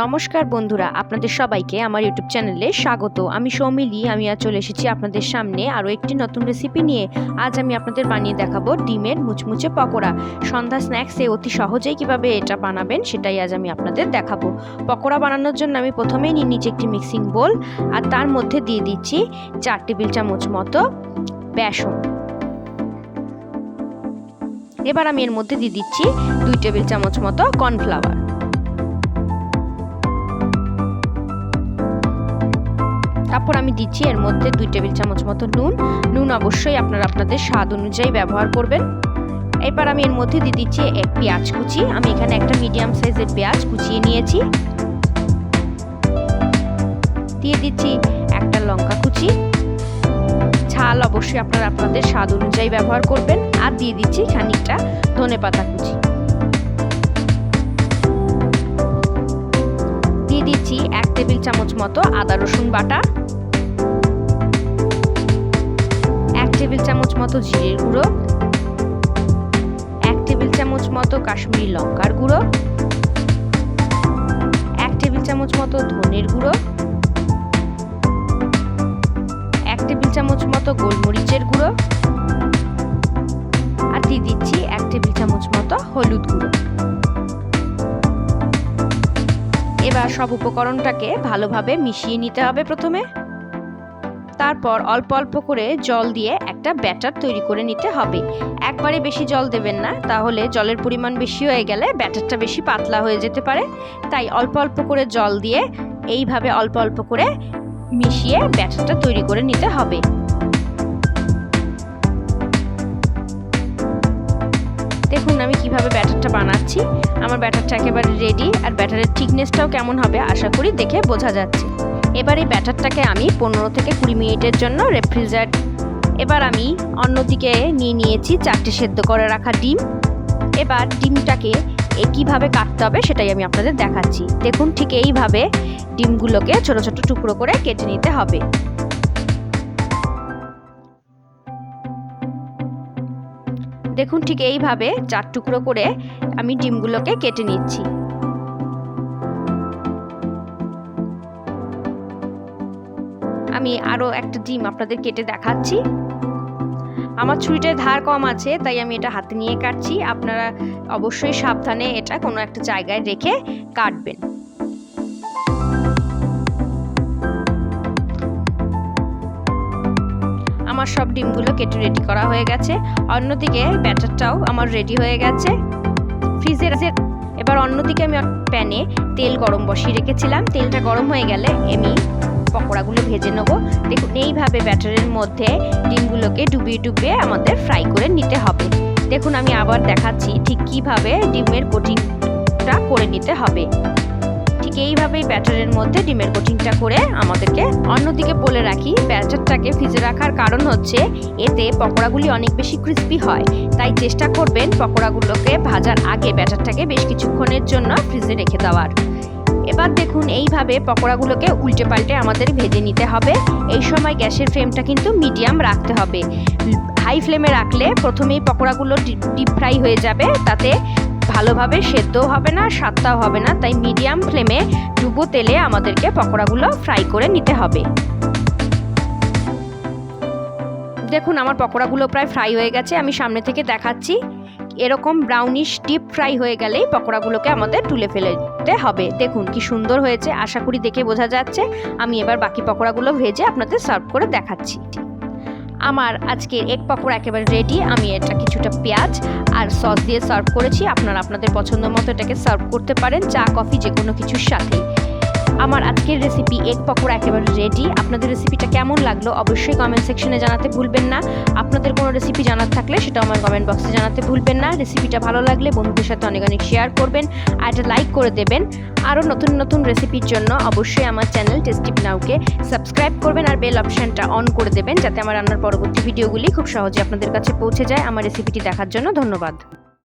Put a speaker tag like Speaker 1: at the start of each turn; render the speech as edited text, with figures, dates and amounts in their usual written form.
Speaker 1: নমস্কার বন্ধুরা, আপনাদের সবাইকে আমার ইউটিউব চ্যানেলে স্বাগত। আমি সৌমিলি। আমি আজ চলে এসেছি আপনাদের সামনে আরও একটি নতুন রেসিপি নিয়ে। আজ আমি আপনাদের বানিয়ে দেখাবো ডিমের মুচমুচে পকোড়া। সন্ধ্যা স্ন্যাক্সে অতি সহজেই কিভাবে এটা বানাবেন সেটাই আজ আমি আপনাদের দেখাবো। পকোড়া বানানোর জন্য আমি প্রথমেই নিয়ে নিচ্ছি একটি মিক্সিং বোল, আর তার মধ্যে দিয়ে দিচ্ছি 4 টেবিল চামচ মতো বেসন। এবার আমি এর মধ্যে দিয়ে দিচ্ছি 2 টেবিল চামচ মতো কর্নফ্লাওয়ার। তারপর আমি দিচ্ছি এর মধ্যে 2 টেবিল চামচ মতো নুন অবশ্যই আপনারা আপনাদের স্বাদ অনুযায়ী ব্যবহার করবেন। এবার আমি এর মধ্যে দিয়ে দিচ্ছি এক পেঁয়াজ কুচি। আমি এখানে একটা মিডিয়াম সাইজের পেঁয়াজ কুচিয়ে নিয়েছি। দিয়ে দিচ্ছি একটা লঙ্কা কুচি, ঝাল অবশ্যই আপনারা আপনাদের স্বাদ অনুযায়ী ব্যবহার করবেন। আর দিয়ে দিচ্ছি খানিকটা ধনেপাতা কুচি। দিয়ে দিচ্ছি 1 টেবিল চামচ মতো আদা রসুন বাটা, 1 টেবিল চামচ মতো জিরের গুঁড়ো, 1 টেবিল চামচ মতো কাশ্মীরি লঙ্কার গুঁড়ো, 1 টেবিল চামচ মতো ধনের গুঁড়ো, 1 টেবিল চামচ মতো গোলমরিচের গুঁড়ো, আর দিয়ে দিচ্ছি 1 টেবিল চামচ মতো হলুদ গুঁড়ো। এবার সব উপকরণটাকে ভালোভাবে মিশিয়ে নিতে হবে প্রথমে। তারপর অল্প অল্প করে জল দিয়ে একটা ব্যাটার তৈরি করে নিতে হবে। একবারে বেশি জল দেবেন না, তাহলে জলের পরিমাণ বেশি হয়ে গেলে ব্যাটারটা বেশি পাতলা হয়ে যেতে পারে। তাই অল্প অল্প করে জল দিয়ে এইভাবে অল্প অল্প করে মিশিয়ে ব্যাটারটা তৈরি করে নিতে হবে। দেখুন আমি কিভাবে ব্যাটারটা বানাচ্ছি। আমার ব্যাটারটা একেবারে রেডি, আর ব্যাটারের থিকনেসটাও কেমন হবে আশা করি দেখে বোঝা যাচ্ছে। এবার এই ব্যাটারটাকে আমি 15 থেকে 20 মিনিটের জন্য রেফ্রিজারেট। এবার আমি অন্যদিকে নিয়ে নিয়েছি 4টে সেদ্ধ করে রাখা ডিম। এবার ডিমটাকে কিভাবে কাটতে হবে সেটাই আমি আপনাদের দেখাচ্ছি। দেখুন ঠিক এইভাবে ডিমগুলোকে ছোট ছোট টুকরো করে কেটে নিতে হবে। দেখুন ঠিক এইভাবে 4 টুকরো করে আমি ডিমগুলোকে কেটে নিচ্ছি। আমি আরও একটা ডিম আপনাদের কেটে দেখাচ্ছি। আমার ছুরিটায় ধার কম আছে, তাই আমি এটা হাতে নিয়ে কাটছি। আপনারা অবশ্যই সাবধানে এটা কোনো একটা জায়গায় রেখে কাটবেন। আমার সব ডিমগুলো কেটে রেডি করা হয়ে গেছে। অন্যদিকে ব্যাটারটাও আমার রেডি হয়ে গেছে ফ্রিজে। এবার অন্যদিকে আমি প্যানে তেল গরম বসিয়ে রেখেছিলাম। তেলটা গরম হয়ে গেলে আমি পকোড়াগুলো ভেজে নেব। দেখুন এইভাবে ব্যাটারের মধ্যে ডিমগুলোকে ডুবিয়ে ডুবিয়ে আমাদের ফ্রাই করে নিতে হবে। দেখুন আমি আবার দেখাচ্ছি ঠিক কিভাবে ডিমের কোটিংটা করে নিতে হবে। ঠিক এইভাবেই ব্যাটারের মধ্যে ডিমের কোটিংটা করে আমাদেরকে। অন্যদিকে বলে রাখি, ব্যাটারটাকে ফ্রিজে রাখার কারণ হচ্ছে এতে পকোড়াগুলি অনেক বেশি ক্রিস্পি হয়। তাই চেষ্টা করবেন পকোড়াগুলোকে ভাজার আগে ব্যাটারটাকে বেশ কিছুক্ষণের জন্য ফ্রিজে রেখে দেওয়ার। এবার দেখুন এইভাবে পকোড়াগুলোকে উল্টে পাল্টে আমাদের ভেজে নিতে হবে। এই সময় গ্যাসের ফ্লেমটা কিন্তু মিডিয়াম রাখতে হবে। হাই ফ্লেমে রাখলে প্রথমেই পকোড়াগুলো ডিপ ফ্রাই হয়ে যাবে, তাতে ভালোভাবে সেদ্ধও হবে না, স্বাদটাও হবে না। তাই মিডিয়াম ফ্লেমে ডুবো তেলে আমাদেরকে পকোড়াগুলো ফ্রাই করে নিতে হবে। দেখুন আমার পকোড়াগুলো প্রায় ফ্রাই হয়ে গেছে। আমি সামনে থেকে দেখাচ্ছি। এরকম ব্রাউনিশ ডিপ ফ্রাই হয়ে গেলেই পকোড়াগুলোকে আমাদের তুলে ফেলতে হবে। দেখুন কি সুন্দর হয়েছে, আশা করি দেখে বোঝা যাচ্ছে। আমি এবার বাকি পকোড়াগুলো ভেজে আপনাদের সার্ভ করে দেখাচ্ছি। আমার আজকের এগ পকোড়া একেবারে রেডি। আমি এটা কিছুটা পেঁয়াজ আর সস দিয়ে সার্ভ করেছি। আপনারা আপনাদের পছন্দ মতো এটাকে সার্ভ করতে পারেন চা কফি যে কোনো কিছুর সাথে। আমার আজকের রেসিপি এগ পকোড়া একেবারে রেডি। আপনাদের রেসিপিটা কেমন লাগলো অবশ্যই কমেন্ট সেকশনে জানাতে ভুলবেন না। আপনাদের কোনো রেসিপি জানার থাকলে সেটা আমার কমেন্ট বক্সে জানাতে ভুলবেন না। রেসিপিটা ভালো লাগলে বন্ধুদের সাথে অনেক অনেক শেয়ার করবেন, আর এটা লাইক করে দেবেন। আরও নতুন নতুন রেসিপির জন্য অবশ্যই আমার চ্যানেল টেস্টি নাউকে সাবস্ক্রাইব করবেন, আর বেল অপশানটা অন করে দেবেন যাতে আমার রান্নার পরবর্তী ভিডিওগুলি খুব সহজে আপনাদের কাছে পৌঁছে যায়। আমার রেসিপিটি দেখার জন্য ধন্যবাদ।